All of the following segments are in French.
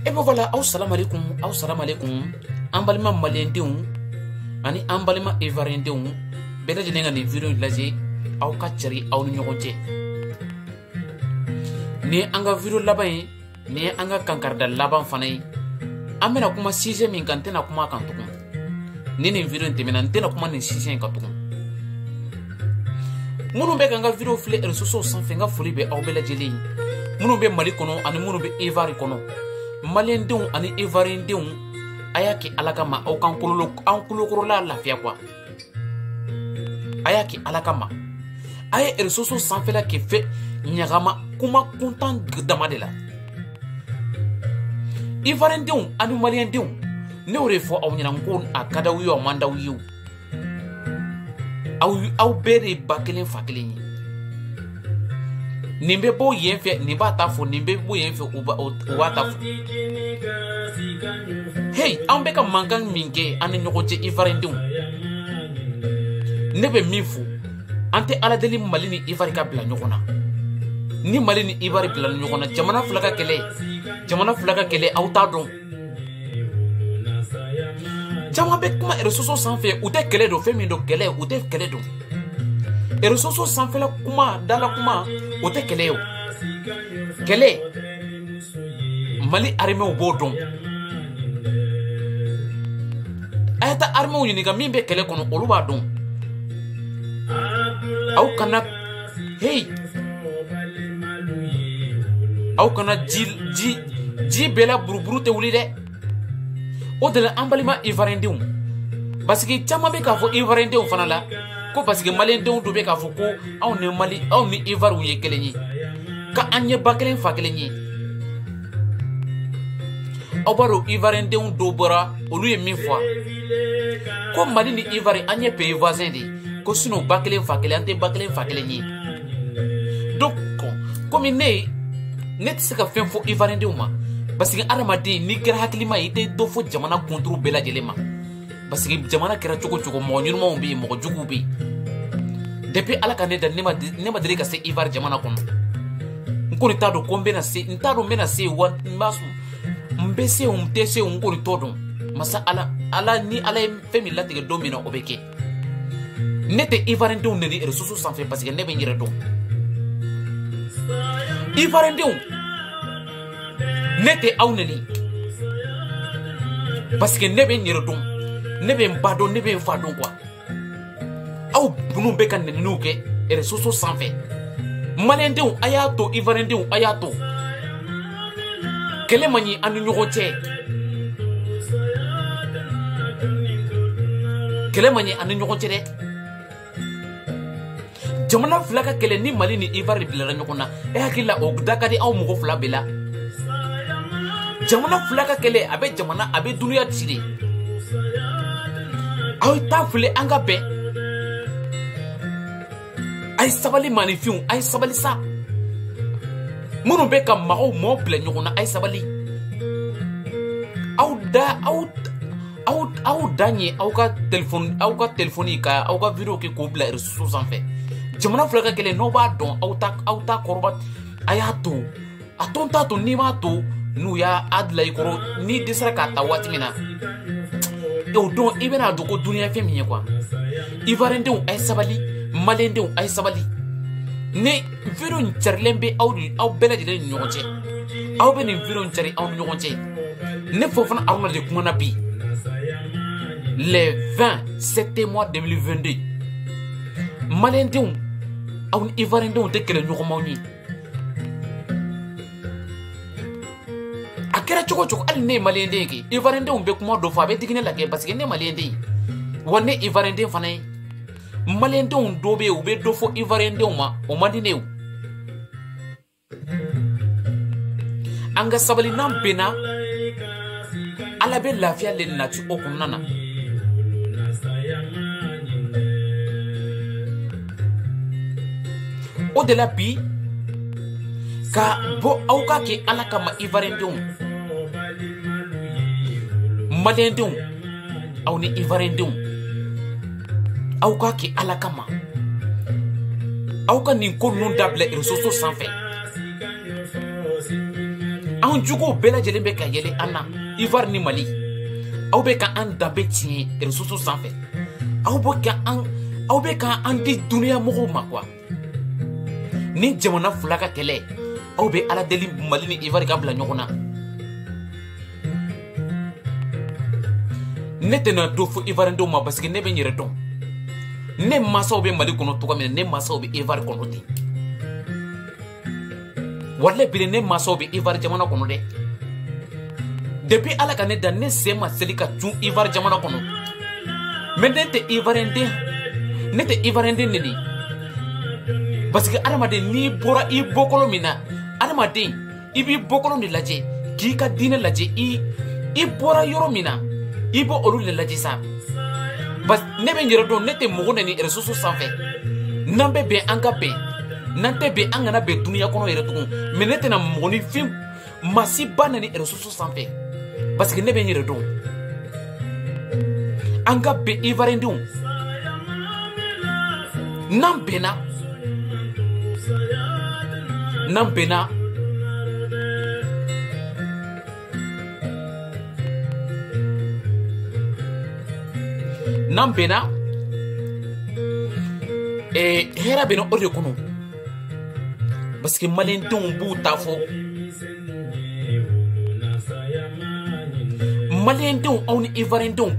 Et ben voilà, assalamu alaikum, ambalima maliendenw ani ambalima ivoiriendenw bɛɛ lajɛlen ka nin video lajɛ aw ka cari aw ni ɲɔgɔn cɛ. Ni an ka video laban ye, ni an ka kankarida laban fana ye. An bɛna kuma sujet min kan, n tɛna kuma kan tugun. Ni nin video tɛmɛna n tɛna kuma nin sujet kan tugun. Minnu bɛ ka n ka video filɛ réseaux sociaux sanfɛ, n ka foli bɛ aw bɛɛ lajɛlen ye. Minnu bɛ Mali kɔnɔ ani minnu bɛ Ivoire kɔnɔ. Maliendenw ani Ivoiriendenw a y'a kɛ Ala kama aw kan kulokɔrɔla lafiya quoi. A y'a kɛ Ala kama. A ye réseaux sociaux sanfɛla kɛ fɛ ɲagama kuma kuntan dama de la. Ivoiriendenw ani Maliendenw ne y'o de fɔ aw ɲɛna ko a ka d'aw ye o man d'aw ye o. Aw bɛɛ de ba kelen fa kelen ye. Nin bɛ bɔ yen fɛ nin b'a ta fɔ, nin bɛ bɔ yen fɛ o b'a ta fɔ. Hey, an bɛ ka mankan min kɛ an ni ɲɔgɔn cɛ Ivoiriendenw. Ne bɛ min fɔ, an tɛ Ala deli Mali ni Ivoire ka bila ɲɔgɔn na. Ni Mali ni Ivoire bila ɲɔgɔn na, jamana fila ka kɛlɛ aw t'a dɔn. Caman bɛ kuma réseaux sociaux sanfɛ u tɛ kɛlɛ dɔn, fɛn min don kɛlɛ u tɛ kɛlɛ dɔn. Réseaux sociaux sanfɛla kuma dala kuma o tɛ kɛlɛ ye o. Kɛlɛ Mali armée b'o dɔn. A ye taa armée ɲininka min bɛ kɛlɛ kɔnɔ olu b'a dɔn. Aw kana ji bɛɛ la buruburu tɛ wuli dɛ. O de la an balima Ivoiriendenw, parce que caman bɛ k'a fɔ Ivoiriendenw fana la ko parce que Maliendenw dɔ bɛ k'a fɔ ko aw ni Ivoire ye kelen ye, ka an ye ba kelen fa kelen ye. Aw b'a dɔn Ivoiriendenw dɔw bɔra olu ye min fɔ ko Mali ni Ivoire an ye pays voisin de ye, ko sinon ba kelen fa kelen an tɛ ba kelen fa kelen ye. Donc komi ne tɛ se ka fɛn fɔ Ivoiriendenw ma, parce que adamaden n'i kɛra hakilima ye i tɛ dɔ fɔ jamana kunturu bɛɛ lajɛlen ma, parce que jamana kɛra cogo cogo mɔgɔ ɲumanw bɛ yen mɔgɔ juguw bɛ yen. Depuis Ala ka ne da ne ma deli ka se Ivoire jamana kɔnɔ. N kɔni t'a dɔn ko n t'a dɔn n bɛna se wa n b'a sɔn n bɛ se o n tɛ se o n kɔni t'o dɔn. Masa Ala ni Ala ye fɛn min latigɛ don min na o bɛ kɛ. Ne tɛ Ivoiriendenw neni réseaux sociaux sanfɛ parce que ne bɛ n yɛrɛ dɔn. Ivoiriendenw ne tɛ aw neni parce que ne bɛ n yɛrɛ dɔn, ne bɛ n ba dɔn, ne bɛ n fa dɔn quoi. Aw minnu bɛ ka neniniw kɛ réseaux sociaux sanfɛ, Maliendenw a y'a to, Ivoiriendenw a y'a to. Kɛlɛ man ɲi an ni ɲɔgɔn cɛ. Kɛlɛ man ɲi an ni ɲɔgɔn cɛ dɛ. Jamana fila ka kɛlɛ ni Mali ni Ivoire bilara ɲɔgɔn na, e hakili la o da ka di aw mɔgɔ fila bɛɛ la. Jamana fila ka kɛlɛ a bɛ duniya ci de. Aw ye taa fili an ka bɛn. A ye sabali maanifinw, a ye sabali sa. Minnu bɛ ka maaw bila ɲɔgɔn na a ye sabali. Aw da ɲɛ aw ka telefoni ka aw ka video kɛ k'o bila réseaux sociaux sanfɛ. Jamana fila ka kɛlɛ n'aw b'a dɔn aw ta kɔrɔba a y'a to. A tɔn t'a to n'i b'a to n'u y'a bila i kɔrɔ n'i dɛsɛra k'a ta waati min na. O don i bɛna dɔn ko duniya fɛn min ye quoi. Ivoiriendenw a ye sabali, Maliendenw a ye sabali. Ne video in carilen bɛ aw bɛɛ lajɛlen ni ɲɔgɔn cɛ. Aw bɛ nin video in cari aw ni ɲɔgɔn cɛ. Ne Fofana Haruna de kumana bi le 20 septembre 2022. Maliendenw aw ni Ivoiriendenw tɛ kɛlɛ ɲɔgɔnmaw ye. A kɛra cogo cogo hali ne ye Malienden ye kɛ Ivoiriendenw bɛ kuma dɔ fɔ a bɛ digi ne la kɛ parce que ne ye Malienden ye wa ne Ivoirienden fana ye. Maliendenw dɔw bɛ yen u bɛ dɔ fɔ Ivoiriendenw ma o man di ne ye. An ka sabali n'an bɛnna Ala bɛ lafiya le nati o kɔnɔna na. O de la bi ka bɔ aw ka kɛ Ala kama Ivoiriendenw, Maliendenw aw ni Ivoiriendenw aw ka kɛ Ala kama. Aw ka nin ko ninnu dabila réseaux sociaux sanfɛ. Anw Fɛn juguw bɛɛ lajɛlen bɛ ka yɛlɛ an na Ivoire ni Mali. Aw bɛ ka an danbe tiɲɛ réseaux sanfɛ. Aw bɛ ka an di dunuya mɔgɔw ma quoi. Ni jamana fila ka kɛlɛ, aw bɛ Ala deli Mali ni Ivoire ka bila ɲɔgɔn na. Ne tɛna do fo Ivoirien ma parce que ne bɛ n yɛrɛ dɔn. Ne mansaw bɛ Mali kɔnɔ cogo min na, ne mansaw bɛ Ivoire kɔnɔ ten. Wallahi bile ne mansaw bɛ Ivoire jamana kɔnɔ dɛ. Depuis Ala ka ne da ne sen ma seli ka cun Ivoire jamana kɔnɔ. Mais ne tɛ Ivoirien den. Ne tɛ Ivoirien den neni. Parce que adamaden n'i bɔra I bɔkɔlɔ min na, adamaden I b'i bɔkɔlɔ de lajɛ k'i ka diinɛ lajɛ. I bɔra yɔrɔ min na, I bɔ olu de lajɛ sa. Parce que ne bɛ n yɛrɛ dɔn ne tɛ mɔgɔ neni réseaux sanfɛ. N'an bɛ bɛn an ka bɛn. N'an tɛ bɛn an kana bɛn dunuya kɔnɔ yɛrɛ tugun. Mais ne tɛna mɔgɔninfin masi ba neni réseaux sanfɛ. Parce que ne bɛ n yɛrɛ dɔn. An ka bɛn Ivoirien denw. N'an bɛnna. N'an bɛnna. N'an bɛnna. Hɛrɛ bɛna o de kɔnɔ. Parce que Malien denw b'u ta fɔ. Malien denw aw ni Ivoirien denw.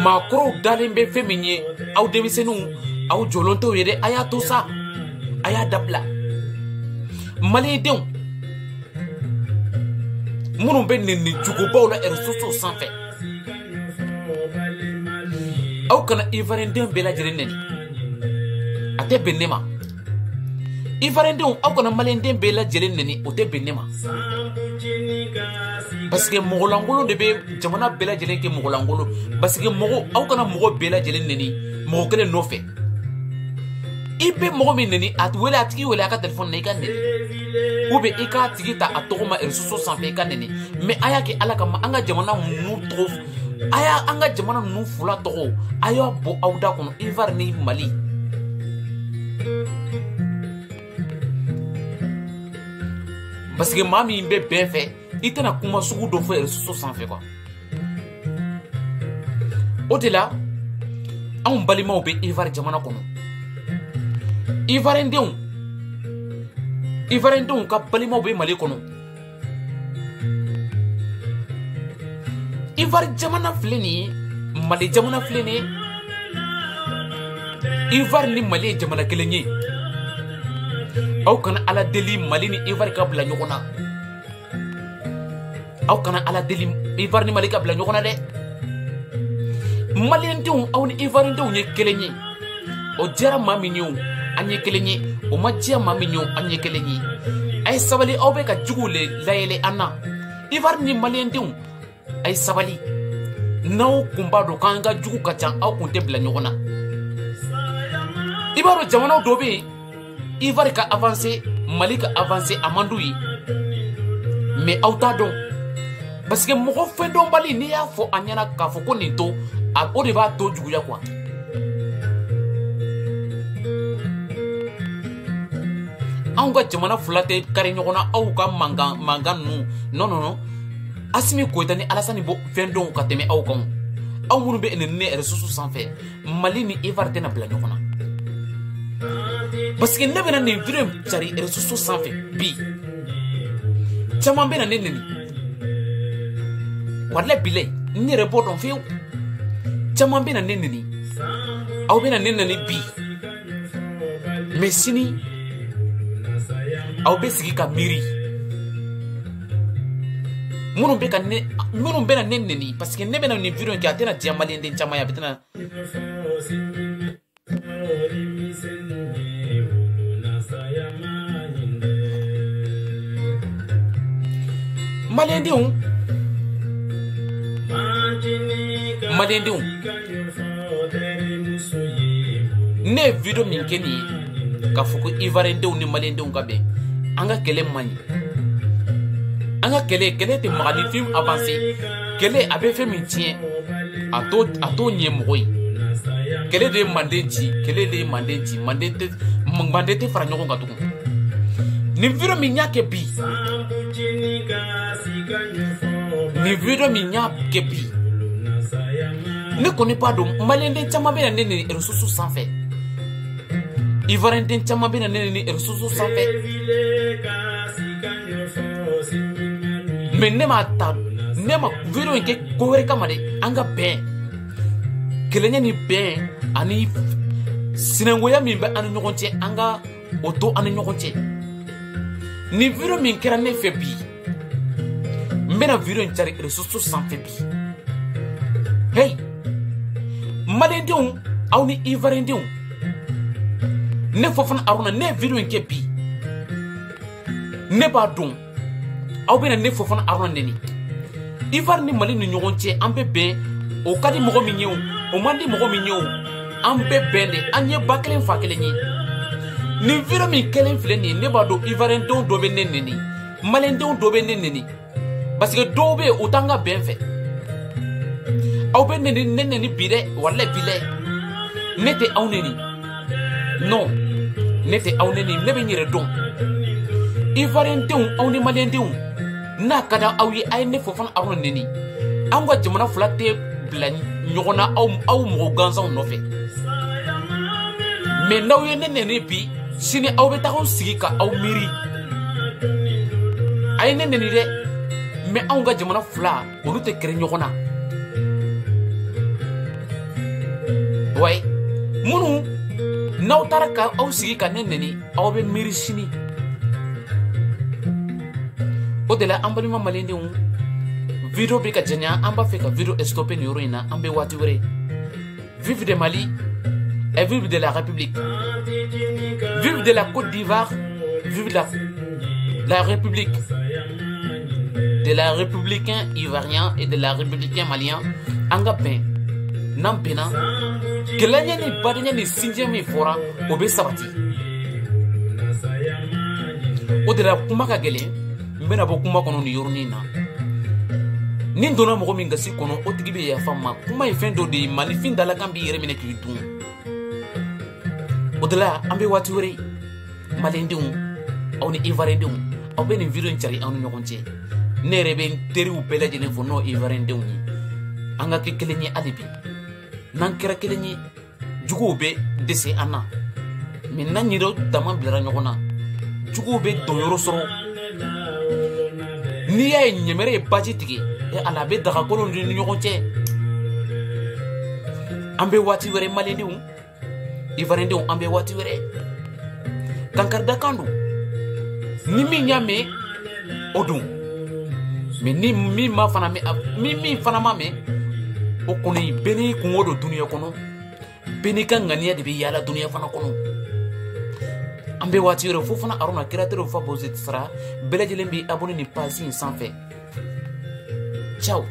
Maakɔrɔw dalen bɛ fɛn min ye aw denmisɛnninw aw jɔlen t'o ye dɛ, a y'a to sa, a y'a dabila. Malien denw minnu bɛ nɛni jugubaw la réseaux sanfɛ, aw kana Ivoirien den bɛɛ lajɛlen nɛni, a tɛ bɛn ne ma. Ivoirien denw aw kana Malien den bɛɛ lajɛlen nɛni, o tɛ bɛn ne ma. Parce que mɔgɔlankolon de bɛ jamana bɛɛ lajɛlen kɛ mɔgɔlankolon. Parce que aw kana mɔgɔ bɛɛ lajɛlen nɛni mɔgɔ kelen nɔfɛ. I bɛ mɔgɔ min nɛni, a tigi wele a ka téléphone na i ka nɛni. Ou bien i k'a tigi ta a tɔgɔ ma réseaux sanfɛ i ka nɛni. Mais a y'a kɛ Ala kama an ka jamana ninnu tɔgɔ, an ka jamana ninnu fila tɔgɔ, a y'a bɔ aw da kɔnɔ Ivoire ni Mali. Parce que maa min bɛ bɛn fɛ, I tɛna kuma sugu dɔ fɔ réseaux sanfɛ quoi. O de la anw balimaw bɛ Ivoire jamana kɔnɔ. Ivoirien denw ka balimaw bɛ Mali kɔnɔ. Ivoire jamana filɛ nin ye, Mali jamana filɛ nin ye. Ivoire ni Mali ye jamana kelen ye. Aw kana Ala deli Mali ni Ivoire ka bila ɲɔgɔn na. Aw kana Ala deli Ivoire ni Mali ka bila ɲɔgɔn na dɛ. Malien denw aw ni Ivoirien denw ye kelen ye. O diyara maa min ye o, an ye kelen ye. O ma diya maa min ye o, an ye kelen ye. A ye sabali, aw bɛ ka juguw layɛlɛ an na. Ivoire ni Malien denw, a ye sabali. N'aw kun b'a dɔn k'an ka jugu ka ca, aw kun tɛ bila ɲɔgɔn na. I b'a dɔn jamanaw dɔ bɛ yen, Ivoire ka avancer, Mali ka avancer a man d'u ye. Mais aw t'a dɔn. Parce que mɔgɔ fɛn dɔnbali n'i y'a fɔ a ɲɛna k'a fɔ ko nin to, o de b'a to juguya quoi. Anw ka jamana fila tɛ kari ɲɔgɔn na aw ka mankan ninnu. Non. Asimi Goïta ni Alassane bɔ fɛn dɔn ka tɛmɛ aw kan. Aw minnu bɛ nɛni réseaux sanfɛ, Mali ni Ivoire tɛna bila ɲɔgɔn na. Parce que ne bɛna nin video cari réseaux sanfɛ bi. Caman bɛna ne nɛni. Wallahi bilahi n yɛrɛ b'o dɔn fiyewu. Caman bɛna ne nɛni. Aw bɛna ne nɛni bi. Mais sini aw bɛ sigi ka miiri. Minnu bɛna ne nɛni parce que ne bɛna nin video kɛ a tɛna diya Malien den caman ye, a bɛ tɛna. Malien denw ne ye video min kɛ nin ye k'a fɔ ko Ivoirien denw ni Malien denw ka bɛn, an ka kɛlɛ man ɲi. An ka kɛlɛ tɛ maga ni film avancé. Kɛlɛ a bɛ fɛn min tiɲɛ a t'o ɲɛ mɔgɔ ye. kele de manden ci kele de manden ci manden te fara ɲɔgɔn kan tugun ni video min y'a kɛ bi ni video min y'a kɛ bi ne kɔni b'a dɔn maliyɛnden caman bɛ na ne ni réseaux sanfɛ ivoiriyɛnden caman bɛ na ne ni réseaux sanfɛ mais ne ma ta ne ma video in kɛ ko wɛrɛ kama de an ka bɛn kelenya ni bɛn ani sinangoya min bɛ an ni ɲɔgɔn cɛ an ka o to an ni ɲɔgɔn cɛ ni video min kɛra ne fɛ bi n bɛna video in cari réseaux sanfɛ bi hey maliyɛndenw aw ni ivoiriyɛndenw ne Fofana Aruna ne video in kɛ bi ne b'a dɔn aw bɛna ne Fofana Aruna neni Ivoire ni Mali ni ɲɔgɔn cɛ an bɛ bɛn o ka di mɔgɔ min ye o man di mɔgɔ min ye an bɛ bɛn de an ye ba kelen fa kelen ye nin video min kelen filɛ nin ye ne b'a dɔn ivoiriyɛndenw dɔ bɛ ne neni maliyɛndenw dɔ bɛ ne neni parce que dɔw bɛ yen o t'an ka bɛn fɛ aw bɛ ne neni bi dɛ walayi bilayi ne tɛ aw neni non ne tɛ aw neni ne bɛ n yɛrɛ dɔn ivoiriyɛndenw aw ni maliyɛndenw n'a ka di aw ye a ye ne Fofana Aruna neni an ka jamana fila tɛ bila ɲɔgɔn na aw mɔgɔ gansanw nɔfɛ mais n'aw ye ne neni bi sini aw bɛ taa aw sigi ka aw miiri a ye ne neni dɛ mais anw ka jamana fila olu tɛ kɛrɛ ɲɔgɔn na ouais minnu n'aw taara ka aw sigi ka ne neni aw bɛ miiri sini o de la an balima maliyɛndenw video bɛ ka janya an b'a fɛ ka video stopper nin yɔrɔ in na an bɛ waati wɛrɛ vive de Mali et vive de la République vive de la Côte d'Ivoire vive la République de la républicain ivoirien et de la républicain malien an ka bɛn n'an bɛnna kɛlɛɲɛ ni badenya ni sinjiya min fɔra o bɛ sabati o de la kuma ka gɛlɛn n bɛna bɔ kuma kɔnɔ nin yɔrɔnin na ni n donna mɔgɔ min gasi kɔnɔ o tigi bɛ yafa n ma kuma ye fɛn dɔ de ye malifin dalakan b'i yɛrɛ minɛ k'i dun o de la an bɛ waati wɛrɛ maliyɛndenw aw ni ivoiriyɛndenw aw bɛ nin video in cari aw ni ɲɔgɔn cɛ ne yɛrɛ bɛ n teriw bɛɛ lajɛlen fɔ n'o ivoiriyɛndenw ye an ka kɛ kelen ye hali bi n'an kɛra kelen ye juguw bɛ dɛsɛ an na mais n'an yɛrɛ dama bilara ɲɔgɔn na juguw bɛ donyɔrɔ sɔrɔ n'i y'a ye ɲɛmɛrɛ ye baji tigɛ ala a bɛ dagakolon ni ɲɔgɔn cɛ an bɛ waati wɛrɛ maliyɛndenw ivoiriyɛndenw an bɛ waati wɛrɛ kankaridakan don ni min y'a mɛn o don mais ni min fana ma mɛn o kɔni bɛɛ n'i kungo don duniya kɔnɔ bɛɛ n'i ka ŋaniya de bɛ yaala duniya fana kɔnɔ an bɛ waati wɛrɛ Fofana Aruna créateur Fa Bozet Sara bɛɛ lajɛlen bɛ abonné ni page in sanfɛ ciao.